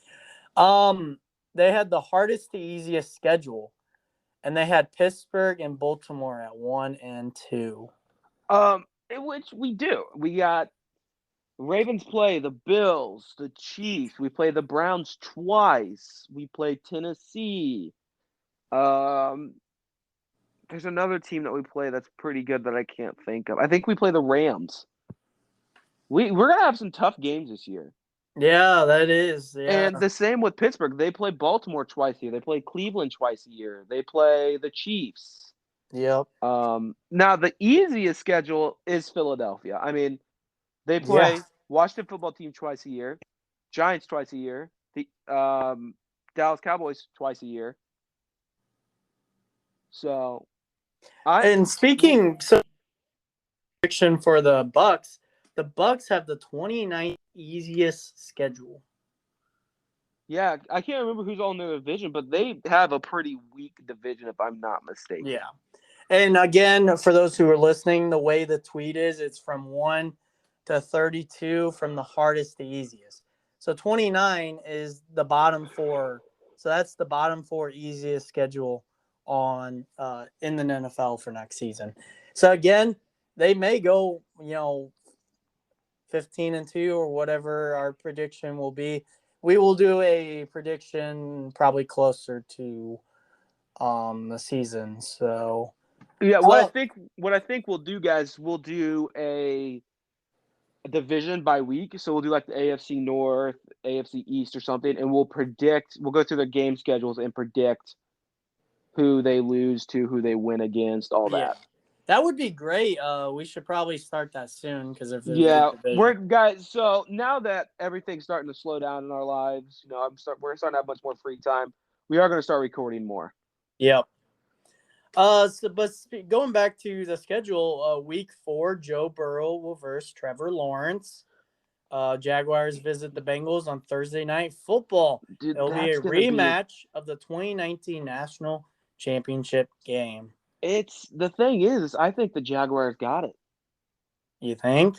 Speaker 1: they had the hardest to easiest schedule, and they had Pittsburgh and Baltimore at 1 and 2.
Speaker 2: Which we do. We got Ravens play the Bills, the Chiefs. We play the Browns twice. We play Tennessee. There's another team that we play that's pretty good that I can't think of. I think we play the Rams. We're gonna have some tough games this year.
Speaker 1: Yeah, that is. Yeah.
Speaker 2: And the same with Pittsburgh. They play Baltimore twice a year. They play Cleveland twice a year. They play the Chiefs.
Speaker 1: Yep.
Speaker 2: Now the easiest schedule is Philadelphia. I mean, they play Washington football team twice a year, Giants twice a year, the Dallas Cowboys twice a year. So,
Speaker 1: prediction for the Bucks have the 29th easiest schedule.
Speaker 2: Yeah, I can't remember who's all in their division, but they have a pretty weak division, if I'm not mistaken.
Speaker 1: Yeah. And again, for those who are listening, the way the tweet is, it's from 1 to 32 from the hardest to easiest. So 29 is the bottom 4. So that's the bottom 4 easiest schedule on in the NFL for next season. So again, they may go, 15 and 2 or whatever our prediction will be. We will do a prediction probably closer to the season. So
Speaker 2: yeah, what I think we'll do, guys, we'll do a division by week. So we'll do like the AFC North, AFC East or something, and we'll go through their game schedules and predict who they lose to, who they win against, all that.
Speaker 1: That would be great. We should probably start that soon because if
Speaker 2: we're guys. So now that everything's starting to slow down in our lives, we're starting to have much more free time. We are going to start recording more.
Speaker 1: Yep. Going back to the schedule, week 4, Joe Burrow will versus Trevor Lawrence. Jaguars visit the Bengals on Thursday Night Football. It'll be a rematch of the 2019 National Championship game.
Speaker 2: The thing is, I think the Jaguars got it.
Speaker 1: You think?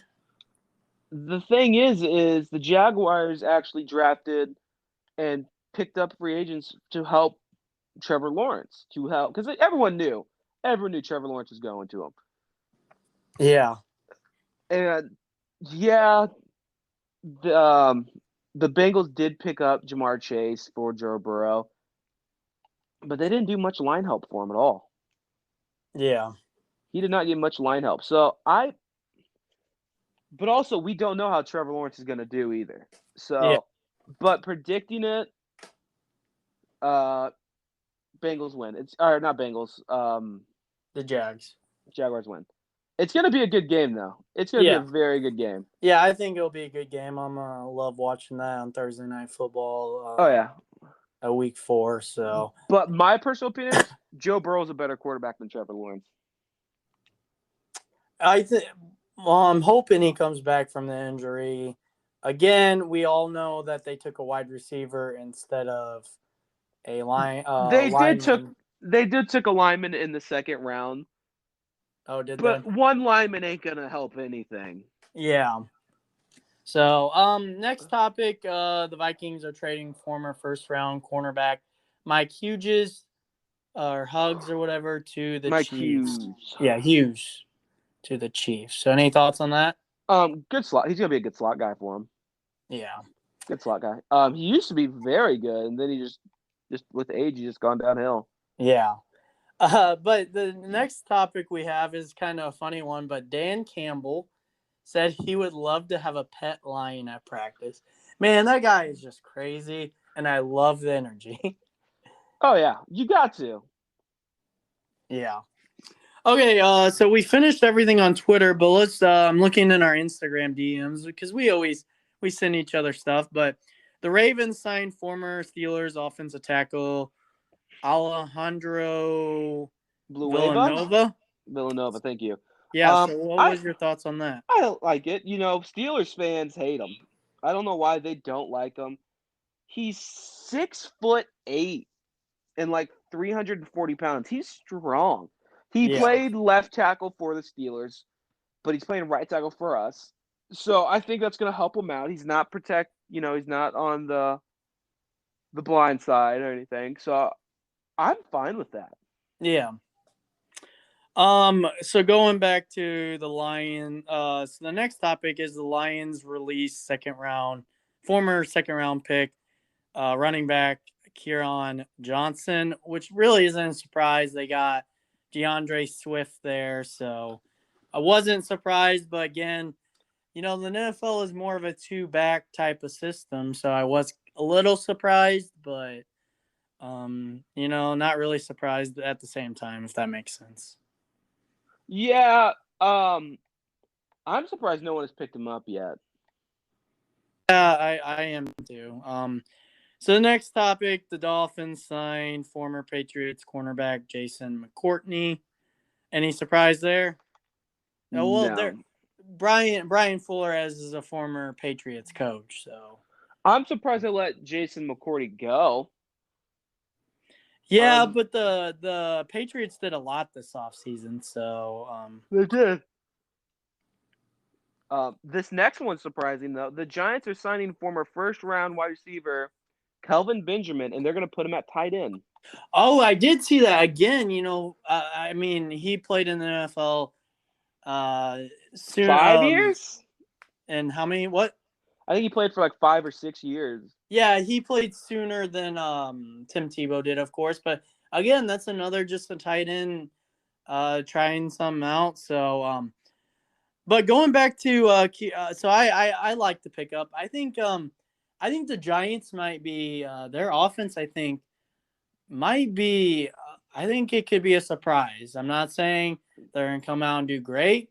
Speaker 2: The thing is the Jaguars actually drafted and picked up free agents to help Trevor Lawrence, because everyone knew Trevor Lawrence was going to him.
Speaker 1: Yeah.
Speaker 2: And the Bengals did pick up Jamar Chase for Joe Burrow, but they didn't do much line help for him at all.
Speaker 1: Yeah.
Speaker 2: He did not get much line help. But also we don't know how Trevor Lawrence is going to do either. So, but predicting it, Bengals win. Not Bengals.
Speaker 1: The Jags.
Speaker 2: Jaguars win. It's going to be a good game, though. It's going to be a
Speaker 1: Yeah.
Speaker 2: very good game.
Speaker 1: Yeah, I think it'll be a good game. I'm love watching that on Thursday Night Football.
Speaker 2: Oh, yeah.
Speaker 1: Week 4. So,
Speaker 2: But my personal opinion is Joe Burrow's a better quarterback than Trevor Lawrence.
Speaker 1: I think. Well, I'm hoping he comes back from the injury. Again, we all know that they took a wide receiver instead of a lineman.
Speaker 2: They did took a lineman in the second round.
Speaker 1: Oh, did they?
Speaker 2: But one lineman ain't gonna help anything.
Speaker 1: Yeah. So, next topic. The Vikings are trading former first-round cornerback Mike Hughes, or Huggs or whatever, to the
Speaker 2: Mike
Speaker 1: Chiefs.
Speaker 2: Hughes.
Speaker 1: Yeah, Hughes to the Chiefs. So, any thoughts on that?
Speaker 2: Good slot. He's gonna be a good slot guy for him.
Speaker 1: Yeah.
Speaker 2: Good slot guy. He used to be very good, and then he just with age, he's just gone downhill.
Speaker 1: Yeah. But the next topic we have is kind of a funny one, but Dan Campbell said he would love to have a pet lion at practice. Man, that guy is just crazy, and I love the energy.
Speaker 2: Oh, yeah. You got to.
Speaker 1: Yeah. Okay, so we finished everything on Twitter, but let's I'm looking in our Instagram DMs because we send each other stuff, but the Ravens signed former Steelers offensive tackle Alejandro Villanova.
Speaker 2: Villanova, thank you.
Speaker 1: Yeah, so what was your thoughts on that?
Speaker 2: I don't like it. You know, Steelers fans hate him. I don't know why they don't like him. He's 6'8" and like 340 pounds. He's strong. He played left tackle for the Steelers, but he's playing right tackle for us. So I think that's going to help him out. He's not he's not on the blind side or anything. So I'm fine with that.
Speaker 1: Yeah. So going back to the Lions, so the next topic is the Lions release former second round pick, running back Kieron Johnson, which really isn't a surprise. They got DeAndre Swift there, so I wasn't surprised. But again, the NFL is more of a two-back type of system, so I was a little surprised, but not really surprised at the same time, if that makes sense.
Speaker 2: Yeah, I'm surprised no one has picked him up yet.
Speaker 1: Yeah, I am too. So the next topic, the Dolphins signed former Patriots cornerback Jason McCourtney. Any surprise there?
Speaker 2: No.
Speaker 1: Well, Brian Flores is a former Patriots coach, so
Speaker 2: I'm surprised they let Jason McCourtney go.
Speaker 1: Yeah, but the Patriots did a lot this offseason, so
Speaker 2: they did. This next one's surprising though. The Giants are signing former first-round wide receiver Kelvin Benjamin, and they're going to put him at tight end.
Speaker 1: Oh, I did see that again. I mean, he played in the NFL. Soon,
Speaker 2: 5 years.
Speaker 1: And how many? What?
Speaker 2: I think he played for like 5 or 6 years.
Speaker 1: Yeah, he played sooner than Tim Tebow did, of course. But again, that's another just a tight end trying something out. So, but going back to so I like the pickup. I think the Giants might be their offense. I think might be. I think it could be a surprise. I'm not saying they're gonna come out and do great.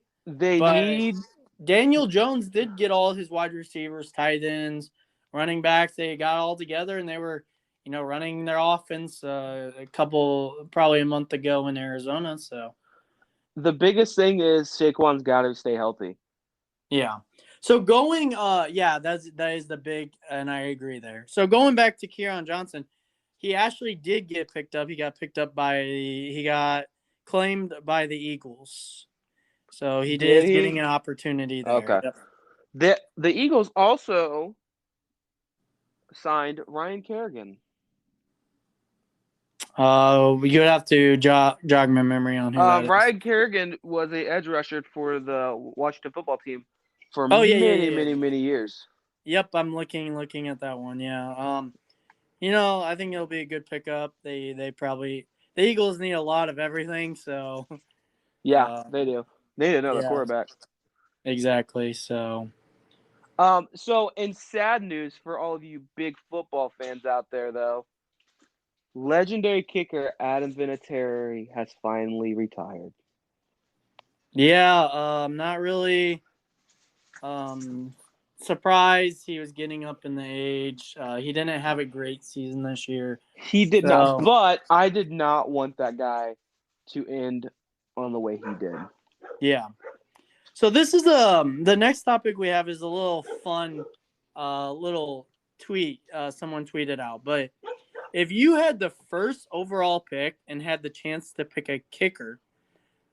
Speaker 1: Daniel Jones did get all his wide receivers, tight ends, running backs. They got all together and they were, running their offense probably a month ago in Arizona. So
Speaker 2: the biggest thing is Saquon's got to stay healthy.
Speaker 1: Yeah. So that is the big, and I agree there. So going back to Kieron Johnson, he actually did get picked up. He got claimed by the Eagles. So he is getting an opportunity there.
Speaker 2: Okay. Yep. The Eagles also signed Ryan Kerrigan.
Speaker 1: You would have to jog my memory on who that is.
Speaker 2: Ryan Kerrigan was an edge rusher for the Washington football team for many years.
Speaker 1: Yep, I'm looking at that one. Yeah. I think it'll be a good pickup. The Eagles need a lot of everything, so
Speaker 2: yeah, they do. They need another quarterback.
Speaker 1: Exactly. So
Speaker 2: so in sad news for all of you big football fans out there, though, Legendary kicker Adam Vinatieri has finally retired.
Speaker 1: Yeah, not really surprised he was getting up in the age. He didn't have a great season this year.
Speaker 2: He did not,
Speaker 1: So,
Speaker 2: but I did not want that guy to end on the way he did.
Speaker 1: yeah. So this is the next topic we have is a little fun little tweet someone tweeted out. But if you had the first overall pick and had the chance to pick a kicker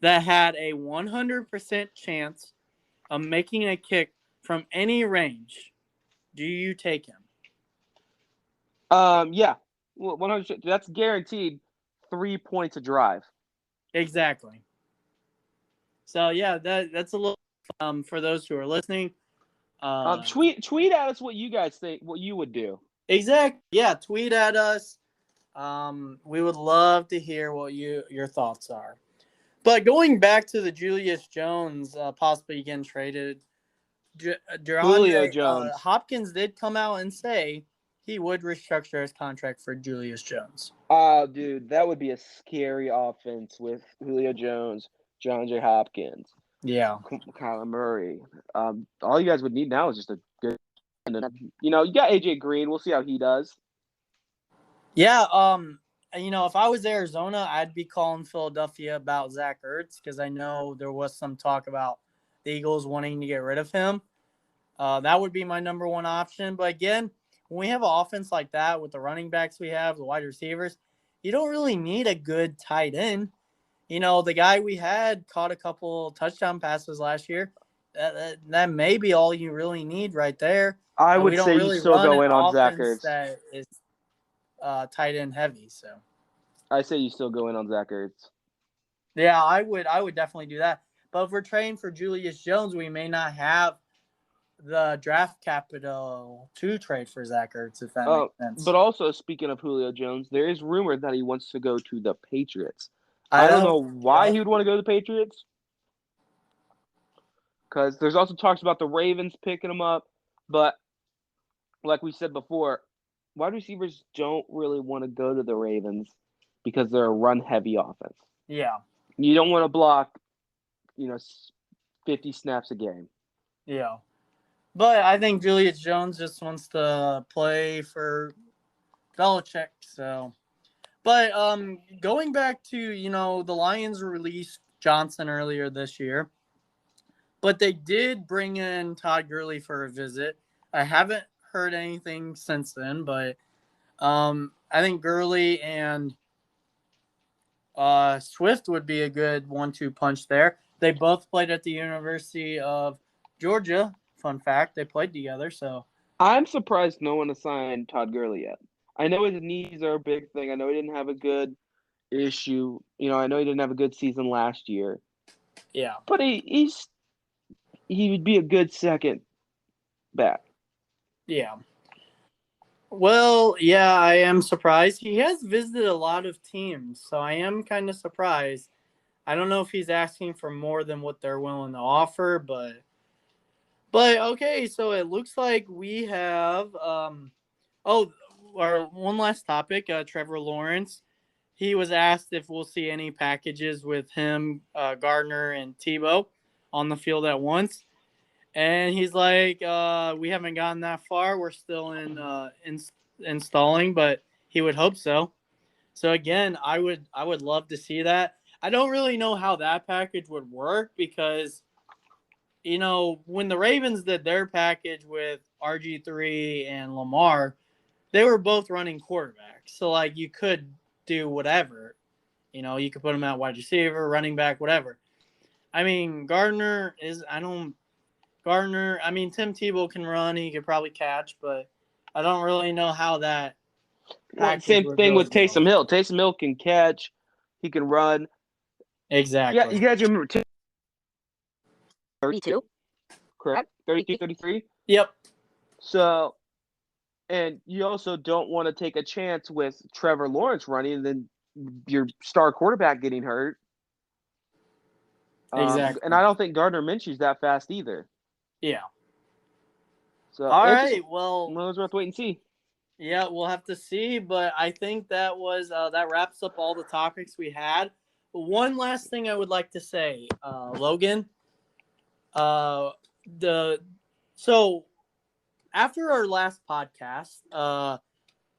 Speaker 1: that had a 100% chance of making a kick from any range, do you take him?
Speaker 2: Yeah, 100. That's guaranteed 3 points a drive.
Speaker 1: Exactly. So yeah, that's a little for those who are listening.
Speaker 2: Tweet at us what you guys think, what you would do.
Speaker 1: Exactly. Yeah, tweet at us. We would love to hear what your thoughts are. But going back to the Julius Jones possibly getting traded,
Speaker 2: Julio
Speaker 1: DeAndre
Speaker 2: Jones.
Speaker 1: Hopkins did come out and say he would restructure his contract for Julius Jones.
Speaker 2: Oh, dude, that would be a scary offense with Julio Jones, John J. Hopkins,
Speaker 1: Yeah.
Speaker 2: Kyler Murray. All you guys would need now is just a good. You got AJ Green. We'll see how he does.
Speaker 1: Yeah. If I was Arizona, I'd be calling Philadelphia about Zach Ertz because I know there was some talk about the Eagles wanting to get rid of him. That would be my number one option. But again, when we have an offense like that with the running backs we have, the wide receivers, you don't really need a good tight end. The guy we had caught a couple touchdown passes last year. That may be all you really need right there.
Speaker 2: I would
Speaker 1: we don't
Speaker 2: say
Speaker 1: really
Speaker 2: you still
Speaker 1: run
Speaker 2: go
Speaker 1: an
Speaker 2: in on Zach
Speaker 1: offense
Speaker 2: Ertz.
Speaker 1: that is tight end heavy. So
Speaker 2: I say you still go in on Zach Ertz.
Speaker 1: yeah, I would definitely do that. But if we're trading for Julius Jones, we may not have the draft capital to trade for Zach Ertz, if that makes sense.
Speaker 2: But also, speaking of Julio Jones, there is rumor that he wants to go to the Patriots.
Speaker 1: I
Speaker 2: don't know why he would want to go to the Patriots. Because there's also talks about the Ravens picking him up. But like we said before, wide receivers don't really want to go to the Ravens because they're a run-heavy offense.
Speaker 1: Yeah.
Speaker 2: You don't want to block, 50 snaps a game.
Speaker 1: Yeah. But I think Julius Jones just wants to play for Belichick. So, but going back to the Lions released Johnson earlier this year, but they did bring in Todd Gurley for a visit. I haven't heard anything since then, but I think Gurley and Swift would be a good 1-2 punch there. They both played at the University of Georgia. Fun fact, they played together. So
Speaker 2: I'm surprised no one has signed Todd Gurley yet. I know his knees are a big thing. I know he didn't have a good issue. I know he didn't have a good season last year.
Speaker 1: Yeah.
Speaker 2: But he would be a good second back.
Speaker 1: Yeah. Well, yeah, I am surprised. He has visited a lot of teams, so I am kind of surprised. I don't know if he's asking for more than what they're willing to offer, but okay, so it looks like we have our one last topic, Trevor Lawrence. He was asked if we'll see any packages with him, Gardner, and Tebow on the field at once. And he's like, we haven't gotten that far. We're still installing, but he would hope so. So again, I would love to see that. I don't really know how that package would work because, when the Ravens did their package with RG3 and Lamar, they were both running quarterbacks. So like you could do whatever. You could put him at wide receiver, running back, whatever. I mean, Tim Tebow can run. He could probably catch, but I don't really know how that
Speaker 2: Same
Speaker 1: would
Speaker 2: thing
Speaker 1: really
Speaker 2: with
Speaker 1: go.
Speaker 2: Taysom Hill. Taysom Hill can catch. He can run.
Speaker 1: Exactly.
Speaker 2: Yeah, you guys remember 32? Correct? 32, 33?
Speaker 1: Yep.
Speaker 2: So, and you also don't want to take a chance with Trevor Lawrence running and then your star quarterback getting hurt.
Speaker 1: Exactly.
Speaker 2: And I don't think Gardner Minshew's that fast either.
Speaker 1: Yeah.
Speaker 2: So
Speaker 1: All right. Well,
Speaker 2: we'll have to wait and see.
Speaker 1: Yeah, we'll have to see, but I think that was that wraps up all the topics we had. One last thing I would like to say, Logan. Uh, the so after our last podcast,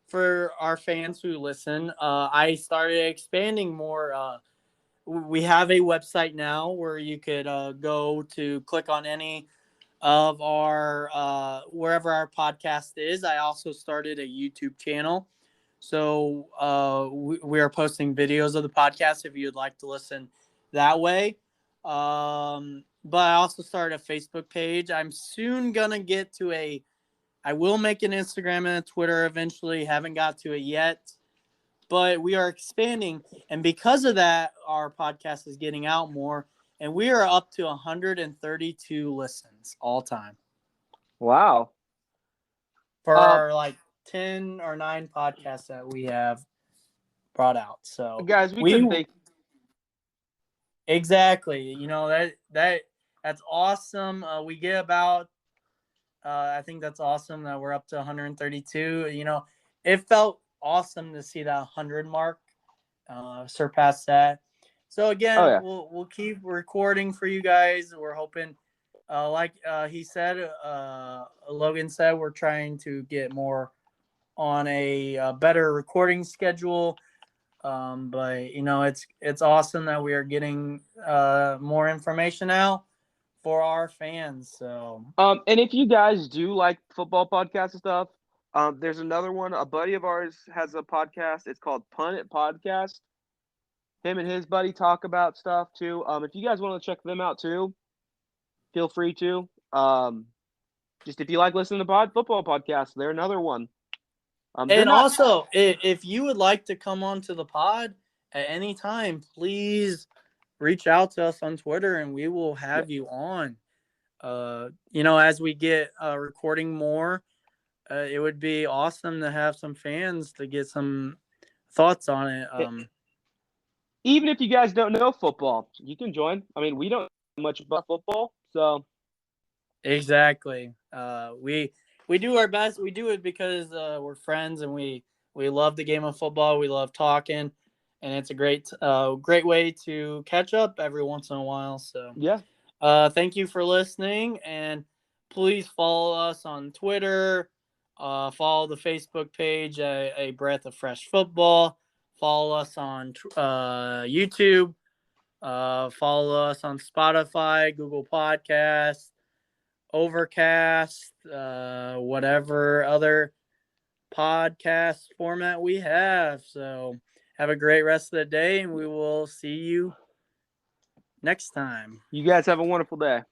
Speaker 1: for our fans who listen, I started expanding more. We have a website now where you could go to click on any of our wherever our podcast is. I also started a YouTube channel, so we are posting videos of the podcast if you'd like to listen that way. But I also started a Facebook page. I'm soon gonna get to a. I will make an Instagram and a Twitter eventually. Haven't got to it yet, but we are expanding, and because of that, our podcast is getting out more, and we are up to 132 listens all time
Speaker 2: Wow.
Speaker 1: for our like 10 or 9 podcasts that we have brought out. So
Speaker 2: Guys, we couldn't thank.
Speaker 1: exactly, that's awesome. We get about I think that's awesome that we're up to 132. It felt awesome to see that 100 mark surpass that. So again,
Speaker 2: Oh yeah.
Speaker 1: we'll keep recording for you guys. We're hoping, like he said, Logan said, we're trying to get more on a better recording schedule. But it's awesome that we are getting more information out for our fans. So
Speaker 2: And if you guys do like football podcast and stuff, there's another one. A buddy of ours has a podcast. It's called Punt It Podcast. Him and his buddy talk about stuff too. If you guys want to check them out too, feel free to. Just if you like listening to football podcasts, they're another one.
Speaker 1: And also, if you would like to come on to the pod at any time, please reach out to us on Twitter and we will have you on. As we get recording more, it would be awesome to have some fans to get some thoughts on it.
Speaker 2: Even if you guys don't know football, you can join. I mean, we don't know much about football, so
Speaker 1: exactly. We do our best. We do it because we're friends and we love the game of football. We love talking, and it's a great way to catch up every once in a while. So
Speaker 2: yeah.
Speaker 1: thank you for listening, and please follow us on Twitter. Follow the Facebook page, A Breath of Fresh Football. Follow us on YouTube. Follow us on Spotify, Google Podcasts, Overcast, whatever other podcast format we have. So have a great rest of the day, and we will see you next time.
Speaker 2: You guys have a wonderful day.